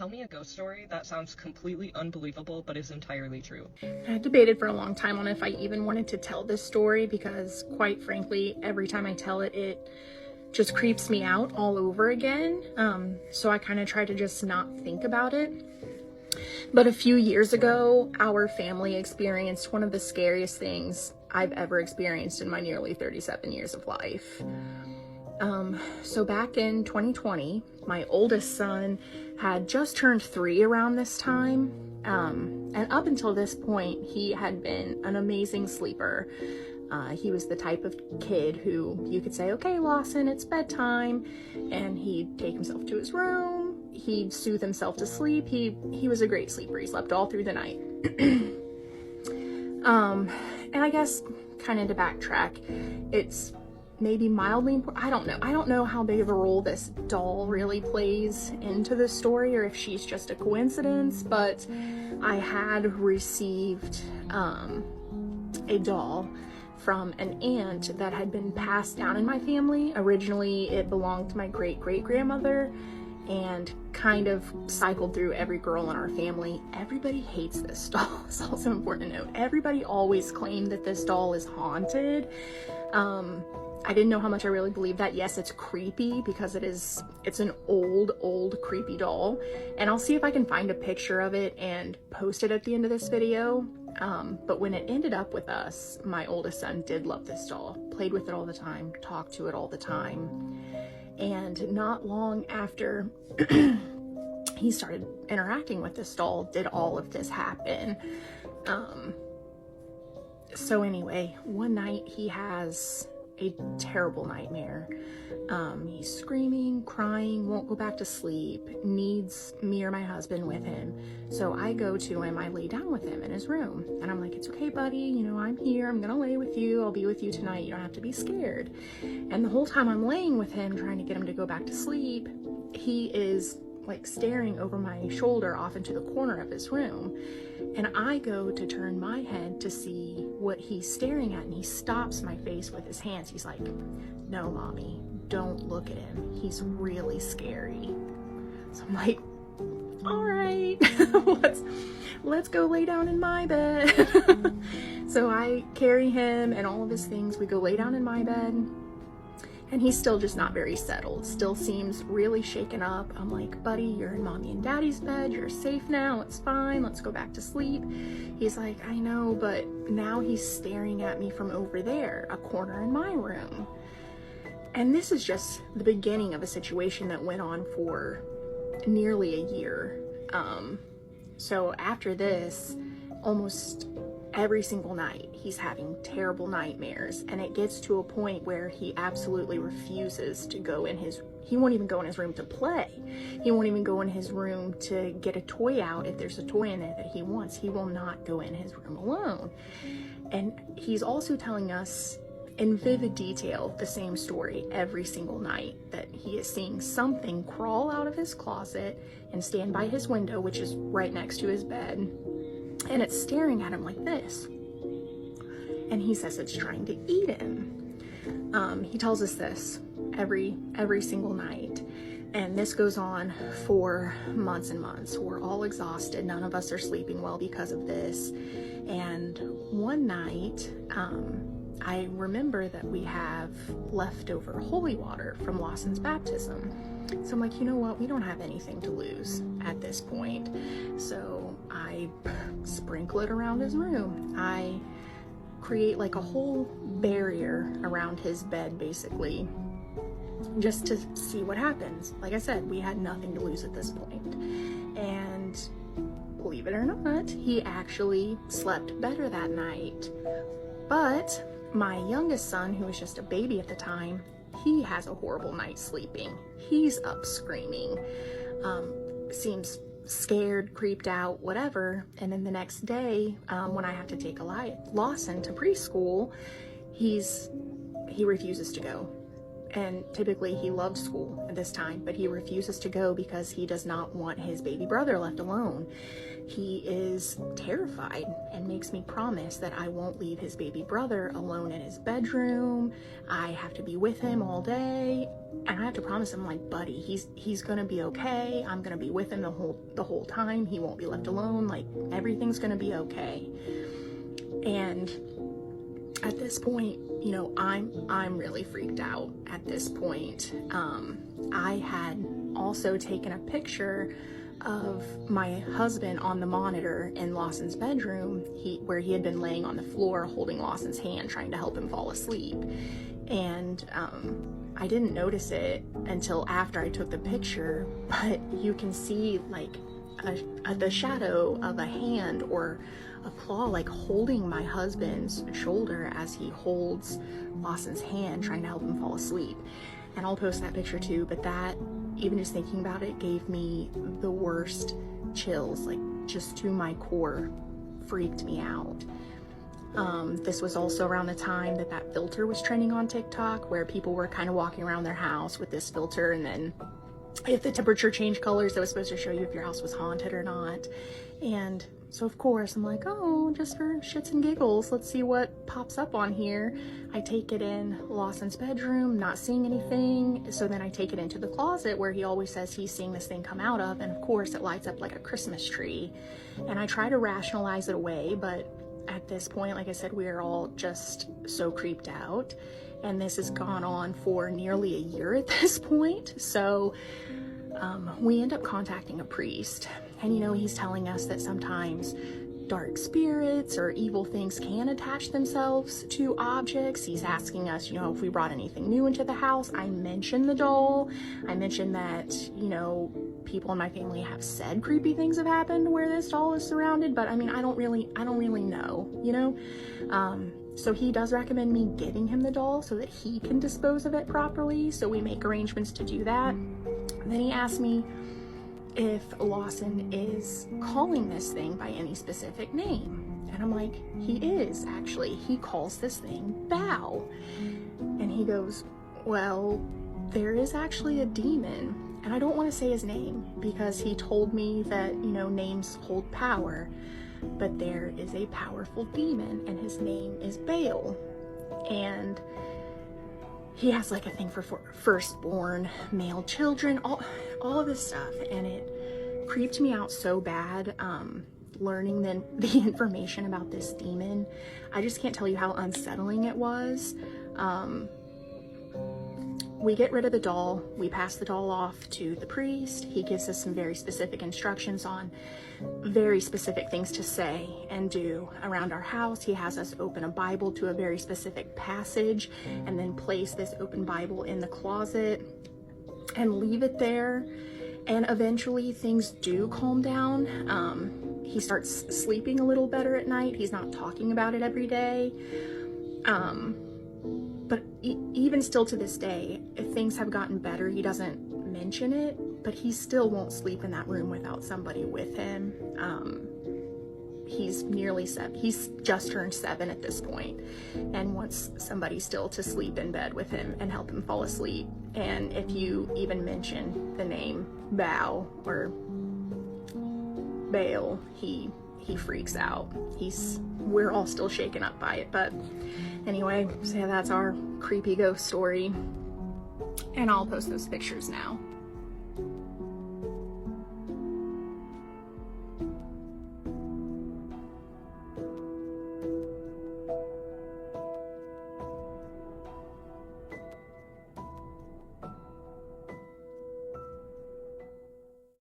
Tell me a ghost story that sounds completely unbelievable but is entirely true. I debated for a long time on if I even wanted to tell this story because, quite frankly, every time I tell it, it just creeps me out all over again. So I kind of try to just not think about it. But a few years ago, our family experienced one of the scariest things I've ever experienced in my nearly 37 years of life. So back in 2020, my oldest son had just turned 3 around this time. And up until this point, he had been an amazing sleeper. He was the type of kid who you could say, okay, Lawson, it's bedtime. And he'd take himself to his room. He'd soothe himself to sleep. He was a great sleeper. He slept all through the night. And I guess kind of to backtrack, it's maybe mildly important. I don't know how big of a role this doll really plays into the story, or if she's just a coincidence, but I had received a doll from an aunt that had been passed down in my family. Originally, it belonged to my great-great-grandmother and kind of cycled through every girl in our family. Everybody hates this doll. It's also important to note. Everybody always claimed that this doll is haunted. I didn't know how much I really believed that. Yes, it's creepy because it's an old creepy doll. And I'll see if I can find a picture of it and post it at the end of this video. But when it ended up with us, my oldest son did love this doll, played with it all the time, talked to it all the time. And not long after he started interacting with this doll, did all of this happen. So anyway, one night he has a terrible nightmare. He's screaming, crying, won't go back to sleep, needs me or my husband with him. So I go to him, I lay down with him in his room, and I'm like, it's okay, buddy, you know, I'm here, I'm gonna lay with you, I'll be with you tonight, you don't have to be scared. And the whole time I'm laying with him, trying to get him to go back to sleep, he is like staring over my shoulder off into the corner of his room. And I go to turn my head to see what he's staring at, and he stops my face with his hands. He's like, no, mommy, don't look at him. He's really scary. So I'm like, all right, let's go lay down in my bed. So I carry him and all of his things. We go lay down in my bed. And he's still just not very settled, still seems really shaken up. I'm like, buddy, you're in mommy and daddy's bed, you're safe now, it's fine, let's go back to sleep. He's like, I know, but now he's staring at me from over there, a corner in my room. And this is just the beginning of a situation that went on for nearly a year. So after this, almost every single night he's having terrible nightmares, and it gets to a point where he absolutely refuses to go in he won't even go in his room to play. He won't even go in his room to get a toy out if there's a toy in there that he wants. He will not go in his room alone. And he's also telling us in vivid detail the same story every single night, that he is seeing something crawl out of his closet and stand by his window, which is right next to his bed, and it's staring at him like this. And he says it's trying to eat him. He tells us this every single night. And this goes on for months and months. We're all exhausted. None of us are sleeping well because of this. And one night, I remember that we have leftover holy water from Lawson's baptism. So I'm like, you know what? We don't have anything to lose at this point. So I sprinkle it around his room. I create like a whole barrier around his bed, basically, just to see what happens. Like I said, we had nothing to lose at this point. And believe it or not, he actually slept better that night. But my youngest son, who was just a baby at the time, he has a horrible night sleeping. He's up screaming, seems scared, creeped out, whatever. And then the next day, when I have to take Lawson to preschool, he refuses to go. And typically he loved school at this time, but he refuses to go because he does not want his baby brother left alone. He is terrified and makes me promise that I won't leave his baby brother alone in his bedroom. I have to be with him all day. And I have to promise him, like, buddy, he's gonna be okay. I'm gonna be with him the whole time. He won't be left alone. Like, everything's gonna be okay. And at this point, you know, I'm really freaked out at this point. I had also taken a picture of my husband on the monitor in Lawson's bedroom, where he had been laying on the floor holding Lawson's hand, trying to help him fall asleep. And I didn't notice it until after I took the picture, but you can see like the shadow of a hand or a claw like holding my husband's shoulder as he holds Lawson's hand, trying to help him fall asleep. And I'll post that picture too, but that, even just thinking about it, gave me the worst chills, like just to my core, freaked me out. This was also around the time that filter was trending on TikTok, where people were kind of walking around their house with this filter, and then if the temperature changed colors, that was supposed to show you if your house was haunted or not. And so of course I'm like, oh, just for shits and giggles, let's see what pops up on here. I take it in Lawson's bedroom, not seeing anything. So then I take it into the closet where he always says he's seeing this thing come out of, and of course it lights up like a Christmas tree. And I try to rationalize it away, but at this point, like I said, we are all just so creeped out. And this has gone on for nearly a year at this point. So we end up contacting a priest. And, you know, he's telling us that sometimes dark spirits or evil things can attach themselves to objects. He's asking us, you know, if we brought anything new into the house. I mentioned the doll. I mentioned that, you know, people in my family have said creepy things have happened where this doll is surrounded, but I mean, I don't really know, you know? So he does recommend me giving him the doll so that he can dispose of it properly. So we make arrangements to do that. And then he asked me if Lawson is calling this thing by any specific name. And I'm like, he is actually. He calls this thing Baal. And he goes, well, there is actually a demon. And I don't want to say his name because he told me that, you know, names hold power. But there is a powerful demon and his name is Baal. And he has like a thing for firstborn male children, all of this stuff. And it creeped me out so bad, learning the information about this demon. I just can't tell you how unsettling it was. We get rid of the doll. We pass the doll off to the priest. He gives us some very specific instructions on very specific things to say and do around our house. He has us open a Bible to a very specific passage and then place this open Bible in the closet and leave it there. And eventually things do calm down. He starts sleeping a little better at night. He's not talking about it every day. But even still to this day, if things have gotten better, he doesn't mention it, but he still won't sleep in that room without somebody with him. He's nearly 7. He's just turned 7 at this point and wants somebody still to sleep in bed with him and help him fall asleep. And if you even mention the name Baal or Baal, he freaks out. We're all still shaken up by it, but anyway, so yeah, that's our creepy ghost story. And I'll post those pictures now.